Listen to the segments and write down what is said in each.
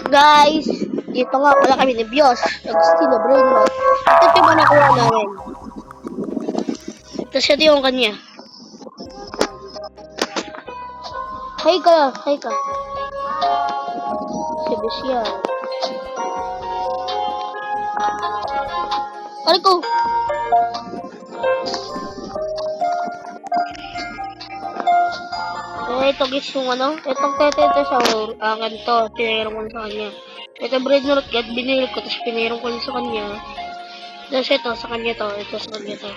Guys, dito nga pala kami ni Bios. Nag-steal brain rot. Ito yung nakuha namin. Tapos ito yung kanya. Hi ka. Sabi siya. Aray ko. Ito guys yung ano. Itong tete sa akin to. Pinirong ko sa kanya. Ito brain rot guys. Binili ko. Tapos pinirong ko sa kanya. Tapos ito sa kanya to. Ito sa kanya to.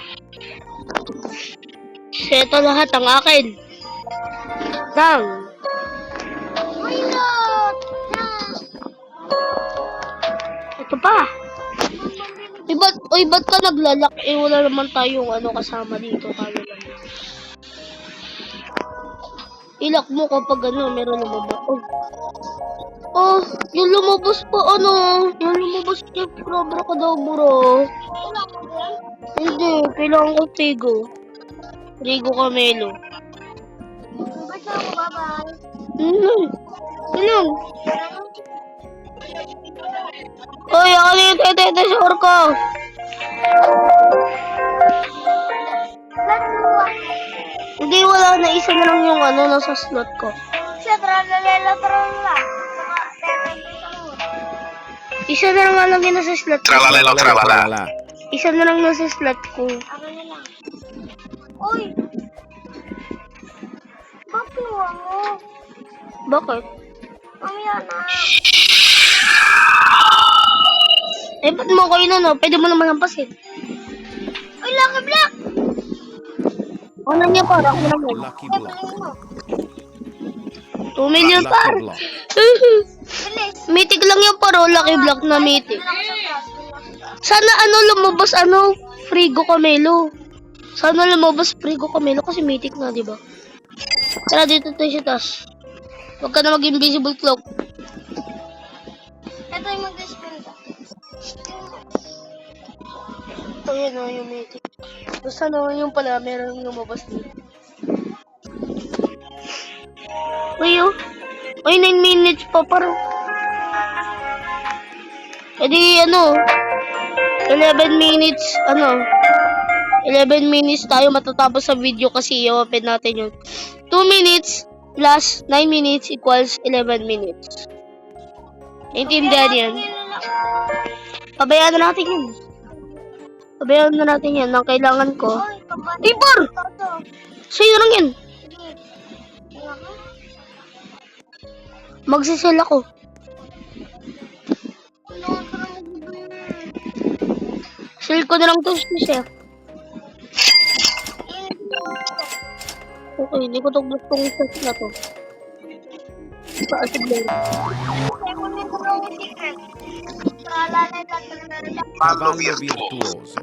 So, ito lahat ang akin. Dang. Ito pa. Ba't ka naglalak? Wala naman tayong kasama dito. Tayo lang. Ilak mo kapag meron lumabas. Oh, yung lumabas pa yung lumabas kay Cobra ka daw, bro. Hindi, kailangan ko Rigo Camelo. Ba't na ako babay? Ilang? Hoy, ako na yung tete sa orko. Hindi, wala na. Isa na lang yung nasa slot ko. Siya, tralala. Isa na lang yung nasa slot ko. Tralala. Isa na lang nasa slot ko. Ako na lang. Uy! Bakit kinuha mo? Bakit? Mamaya na. Ba't mo kayo Pwede mo naman lampasin. Uy, Lucky Block! Ano niya para? Ako naman. Lucky Block. 2 million par. Bilis. Mythic lang yung paro. Lucky Block na mythic. Sana lumabas Frigo Camelo. Sana lumabas Frigo Camelo kasi mythic na, di ba? Tara, dito tayo sa taas. Huwag ka na mag-invisible cloak. Ito yung mag-spin ka. Ito yun yung mythic. Tapos yung pala, meron lumabas dito. Uy, 9 minutes pa parang. E di 11 minutes, 11 minutes tayo matatapos sa video kasi i-open natin yun. 2 minutes plus 9 minutes equals 11 minutes. Naintindihan yan? Pabayaan na natin yun. Ang kailangan ko. Tipor! Sa'yo lang yan. Magsisell ako. Sell ko na lang to siya. Okay, hindi ko gustong set na to. Paasig lang. Cavallo virtuoso.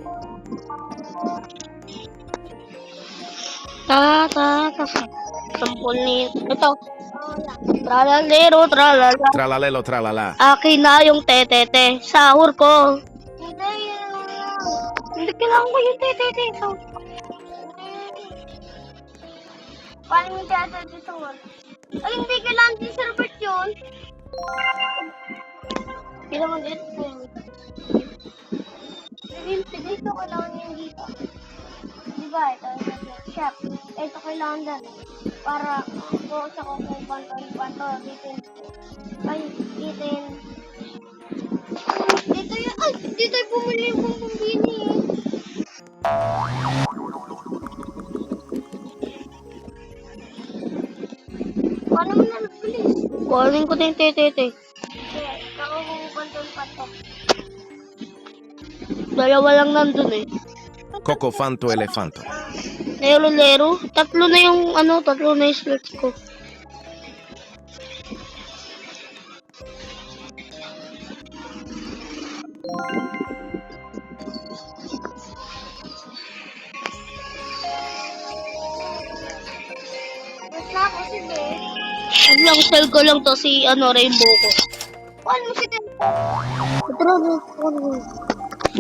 Sampol ni... Ito. Tralalero, tralala. Tralalelo tralala. Akin na yung tetete. Sahur ko. Hindi kailangan ko yung tetete. Paano yung teater dito mo? Ay, hindi kailangan din sa Robert yun. Kailangan dito. Dito kailangan yung dito. Diba, ito yung shop. Ito kailangan din. Para kung sa kung panto, dito yung, dito yung bumili yung bumbini. Paano mo na nagbilis? Kuhanin ko na yung tetete. Ako kung panto. Dalawa lang nandun eh. Coco Fanto Elefanto. Lero. Tatlo na yung slots ko. Lang sell ko lang to si rainbow ko. Paano mo si Ken?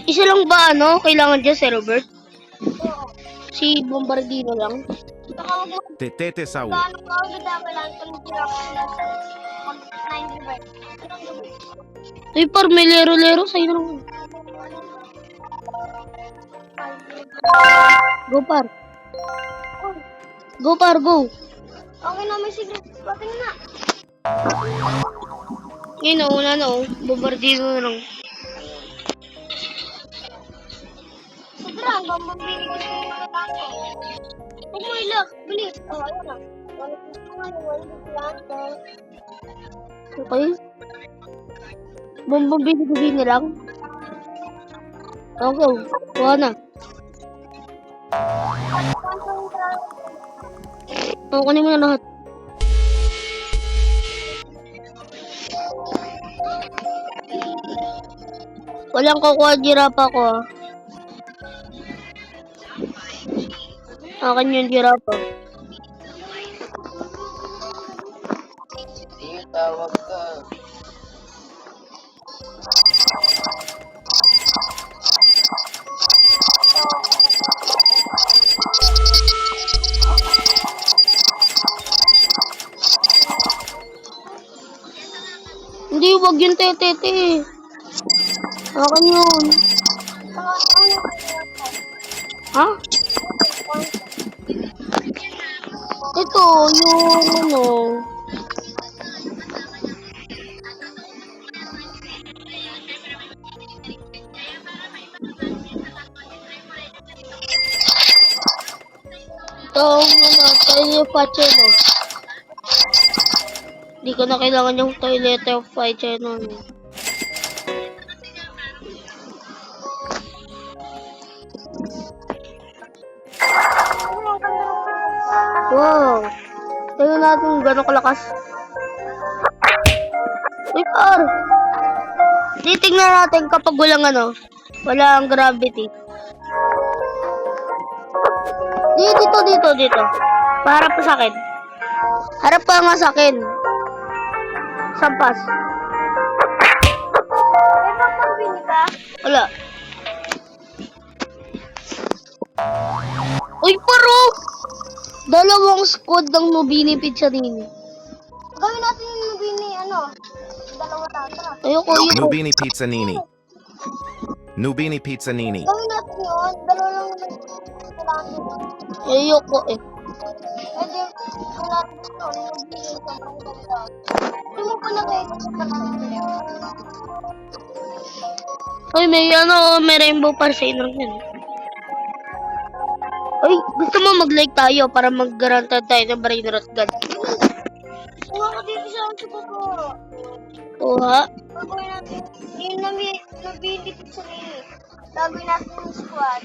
Isa lang ba kailangan dyan si Robert? Oo. Si Bombardino lang. Saka Tetete Saúl. paano ka ulit kailangan ko ng tira ko na Angry Birds. Uy, par, may lero-lero sa'yo naman. Go, par. Go, par, go. Okay na, may secret. Bating na. Yun, nauna na, oh. Bombardino na lang. Sobra, hanggang mabili ko yung mga tango. Huwag mo ilak. Bilis. Oh, ayun na. Okay. Bombardino na lang. Okay, kuha na. Kunin mo na lahat. Walang kukuha girapa ko. Akin yung girapa. Tawag ka. Hindi, wag yung tete. Akin yun. Ha? Ito, yung ano. Itong ano, toilet patcher no. Hindi ko na kailangan yung toilet of patcher no. Wow. Tingnan natin kung gano'ng kalakas. Uy, par. Titingnan natin kapag walang ano, walang gravity. Dito. Paharap pa sa akin. Harap ka nga sa akin. Sampas. May pagbili ka? Wala. Uy, paro! Dalawang squad ng Nubini Pizzarini. Gawin natin yung nabini, ano? Dalawa tatra. Ayoko. Nubini Pizzanini. Nubini Pizzanini. Gawin natin yun. Dalawa lang naman. Kailangan yun. Ayoko eh. Eh di, kung natin gusto, nabini ka ng ganda. Hindi mo pa nag-i-explain. Uy, may rainbow parsin lang yan. Uy, gusto mo mag-like tayo para mag-garantan tayo ng brain rot gun? Kuha ka dito sa ang siguro. Kuha. Gagawin natin. Yung nabili ko sa nini. Gagawin natin yung squad.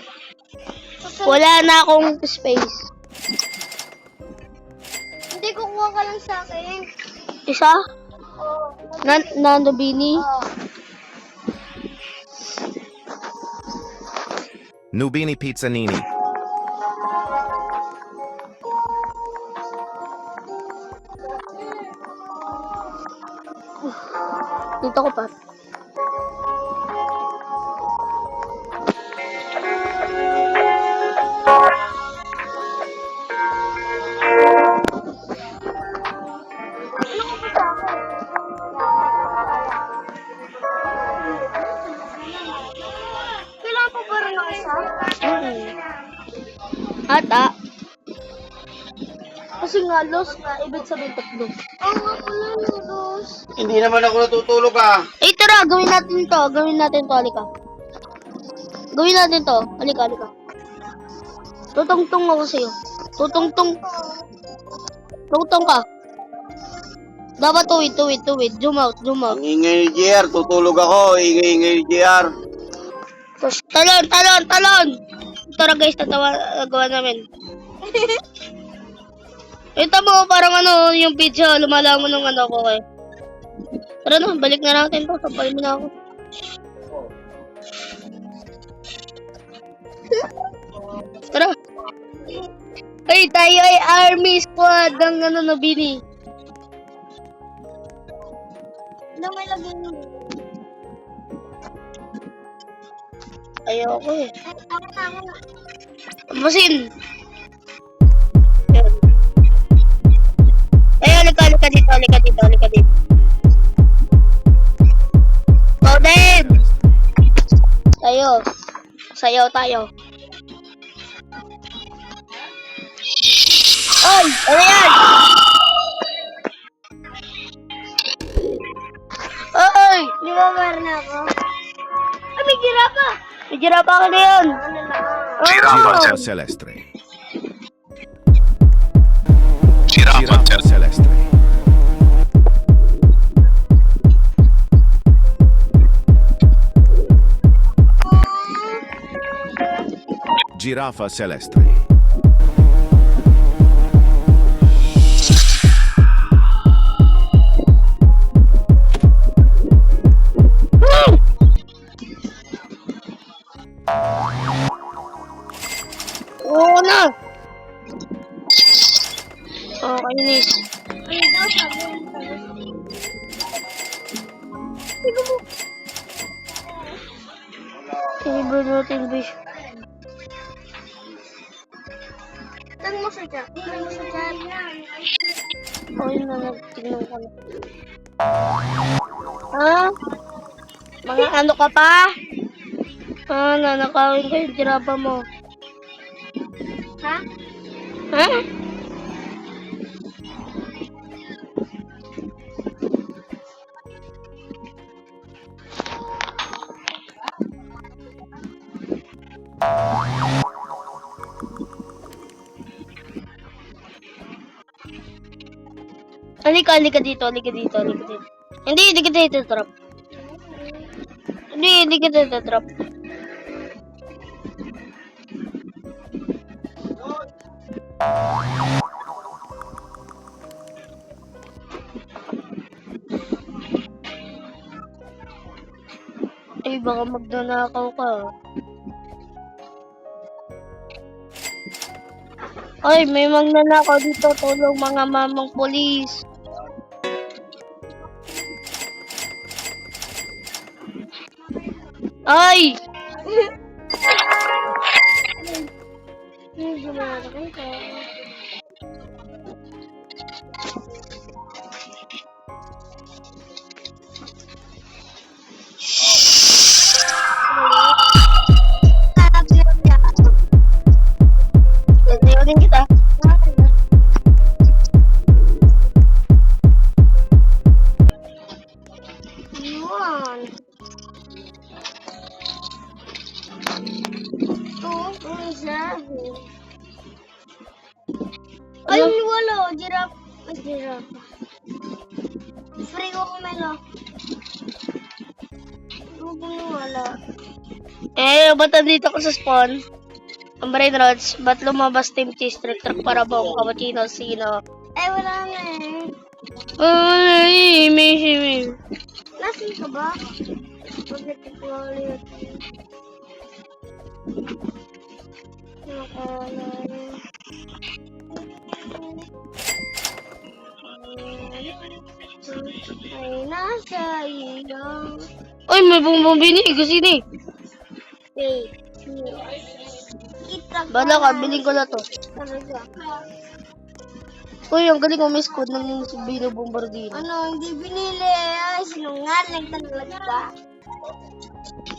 Wala na akong space. Hindi, kukuha ka lang sa akin. Isa? Oo. Na Nubini? Oo. Nubini Pizzanini. Dito ko pa. Ano ko pa sa akin? Kailangan pa ba rin ng isa? Ata. Kasi nga, lost nga. Ibig sabihin tatlo. Oo nga pala, Lugos. Hindi naman ako natutulog ah. Eh, tara, gawin natin to. Halika. Gawin natin to. Halika. Tutungtong ako sa'yo. Tutungtong ka. Dapat tuwid. Zoom out. Ang ingay ni JR, tutulog ako. Ingay ni JR. Tapos, talon! Tara guys, gawa namin. Ito mo, parang ano, yung pizza, lumalamon ng ano ko eh. Tara na, balik na natin to. Sampalin mo na ako. Tara. Ay, tayo ay army squad ng ano, Nubini. Ano may lagay mo? Ayoko eh. Ako na. Masin. Ay, halika dito. tayo. Sayaw tayo. Ay! Ano yan? Ay! Di ba meron ako? Ah, may girapa! May girapa ka na yun. Ano lang? Giraffa celestre. Giraffa celestre. Giraffa celestre. Oo na. Okay, Nis. Ano daw sabi ng Favorite natin, Bish. Tignan mo sa chat. Tignan mo sa chat. Okay na, nagtignan ka na. Ha? Mga ano ka pa? Nanakawin ko yung girapa mo. Ha? Ha? Halika dito. Hindi ka dito, trap. Hindi ka dito, trap. Ay, baka magdanakaw ka. Ay, may magnanakaw dito. Tulong mga mamang polis. Ay! Hindi gumalakan ka. Nagsayaw din kita. One. Two, seven. Ay, wala. Giraffe. Ay, giraffe. Free ko kumelo. Wala. Ba't nandito ko sa spawn? Ang Brain Rods, ba't lumabas Team Cheese Trick Truck para ba ang cappuccino sino? Wala na eh. Ay, may. Nasaan ka ba? Bakit ko ulit? Ay, nasa iyo. Ay, may bumbumbi kasi ni. Wait. Kita Bala ka, biling ko na to. talaga. Uy, ang galing mo, miss code ng Subino Bombardino. Ano, hindi binili. Ay, sinungaling talaga.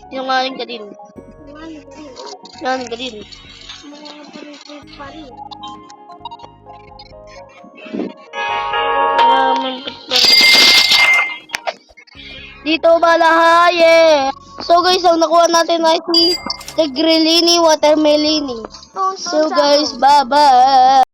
Sinungaling ka din. Sinungaling ka rin. Sinungaling ka din. Mga parit pa rin. Dito balahaye. So guys, ang nakuha natin ay si Tigrilini Watermelini. So guys, bye-bye.